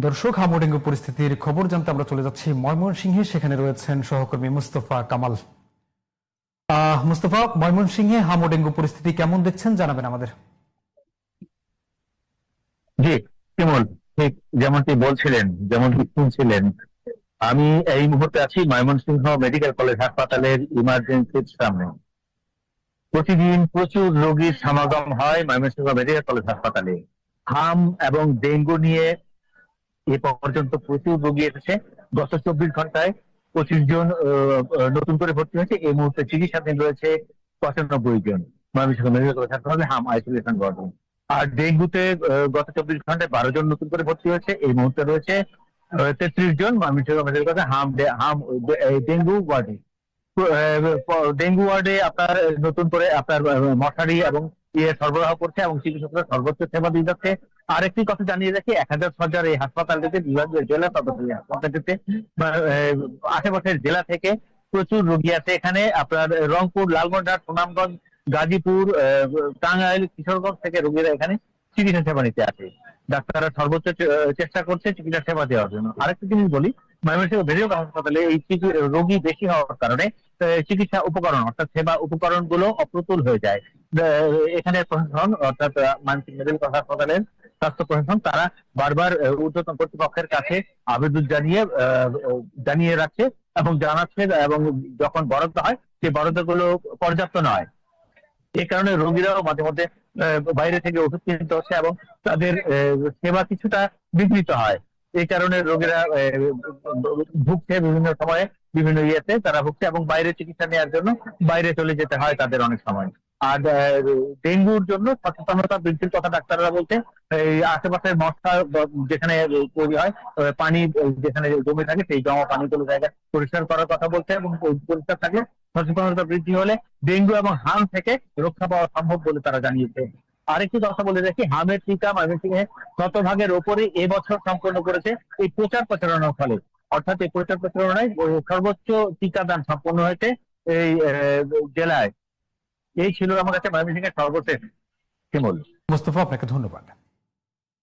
দর্শক, হামু ডেঙ্গু পরিস্থিতির খবর জানতে আমরা চলে যাচ্ছি ময়মনসিংহে। সেখানে রয়েছেন সহকর্মী মুস্তফা কামাল। মুস্তফা, ময়মনসিংহে হামু ডেঙ্গু পরিস্থিতি কেমন দেখছেন জানাবেন আমাদের। জি কেমন, ঠিক যেমনটি বলছিলেন, যেমনটি শুনছিলেন, আমি এই মুহূর্তে আছি ময়মনসিংহ মেডিকেল কলেজ হাসপাতালের ইমার্জেন্সির সামনে। প্রতিদিন প্রচুর রোগীর সমাগম হয় ময়মনসিংহ মেডিকেল কলেজ হাসপাতালে। হাম এবং ডেঙ্গু নিয়ে এ পর্যন্ত প্রচুর রোগী এসেছে। গত 24 ঘন্টায় 25 জন নতুন করে ভর্তি হয়েছে। এই মুহূর্তে চিকিৎসাধীন রয়েছে 95 জন ময়মনসিংহ মেডিকেল কলেজ হাসপাতালে হাম আইসোলেশন ওয়ার্ডে। আর ডেঙ্গুতে গত 24 ঘন্টায় 12 জন নতুন করে ভর্তি হয়েছে। এই মুহূর্তে রয়েছে 33 জন ময়মনসিংহ মেডিকেল কলেজে হাম ডেঙ্গু ওয়ার্ডে। ডেঙ্গু ওয়ার্ডে আপনার নতুন করে আপনার মশারি এবং সরবরাহ করছে এবং চিকিৎসকরা সর্বোচ্চ সেবা দিয়ে যাচ্ছে। আরেকটি কথা জানিয়ে রাখি, 1000 শয্যার এই হাসপাতালটিতে বিভাগীয় জেলা সদর এই হাসপাতালটিতে আশেপাশের জেলা থেকে প্রচুর রোগী আছে। এখানে আপনার রংপুর, লালমনিরহাট, সুনামগঞ্জ, গাজীপুর, টাঙ্গাইল, কিশোরগঞ্জ থেকে রোগীরা এখানে চিকিৎসা সেবা নিতে আসে। ডাক্তাররা সর্বোচ্চ চেষ্টা করছে চিকিৎসা সেবা দেওয়ার জন্য। আরেকটা জিনিস বলি, ময়মনসিংহ মেডিকেল হাসপাতালে এই রোগী বেশি হওয়ার কারণে চিকিৎসা উপকরণ অর্থাৎ সেবা উপকরণ গুলো অপ্রতুল হয়ে যায়। এখানে প্রশাসন অর্থাৎ ময়মনসিংহ মেডিকেল হাসপাতালের স্বাস্থ্য প্রশাসন তারা বারবার ঊর্ধ্বতন কর্তৃপক্ষের কাছে আবেদন জানিয়ে রাখছে এবং জানাচ্ছে, এবং যখন বরাদ্দ হয় সেই বরাদ্দ গুলো পর্যাপ্ত নয়। এই কারণে রোগীরাও মাঝে মধ্যে বাইরে থেকে ওষুধ কিনতে হচ্ছে এবং তাদের সেবা কিছুটা বিঘ্নিত হয়। এই কারণে রোগীরা ভুগছে, বিভিন্ন সময়ে বিভিন্ন ইয়েতে তারা ভুগছে এবং বাইরে চিকিৎসা নেওয়ার জন্য বাইরে চলে যেতে হয় তাদের অনেক সময়। আর ডেঙ্গুর জন্য সচেতনতা বৃদ্ধির কথা ডাক্তাররা বলতে, এই আশেপাশের মশা যেখানে তৈরি হয়, পানি যেখানে জমে থাকে সেই জমা পানিগুলো জায়গা পরিষ্কার করার কথা বলছে এবং পরিষ্কার থাকলে সচেতনতা বৃদ্ধি হলে ডেঙ্গু এবং হাম থেকে রক্ষা পাওয়া সম্ভব বলে তারা জানিয়েছে। আরেকটি কথা বলে রাখি, হামের টিকা ময়মনসিংহে শতভাগের ওপরে এবছর সম্পন্ন করেছে এই প্রচার প্রচারণার ফলে। অর্থাৎ এই প্রচার প্রচারণায় সর্বোচ্চ টিকাদান সম্পন্ন হয়েছে এই জেলায়। এই ছিল আমার কাছে ময়মনসিংহের সর্বশেষ। কেমন মুস্তফা, আপনাকে ধন্যবাদ।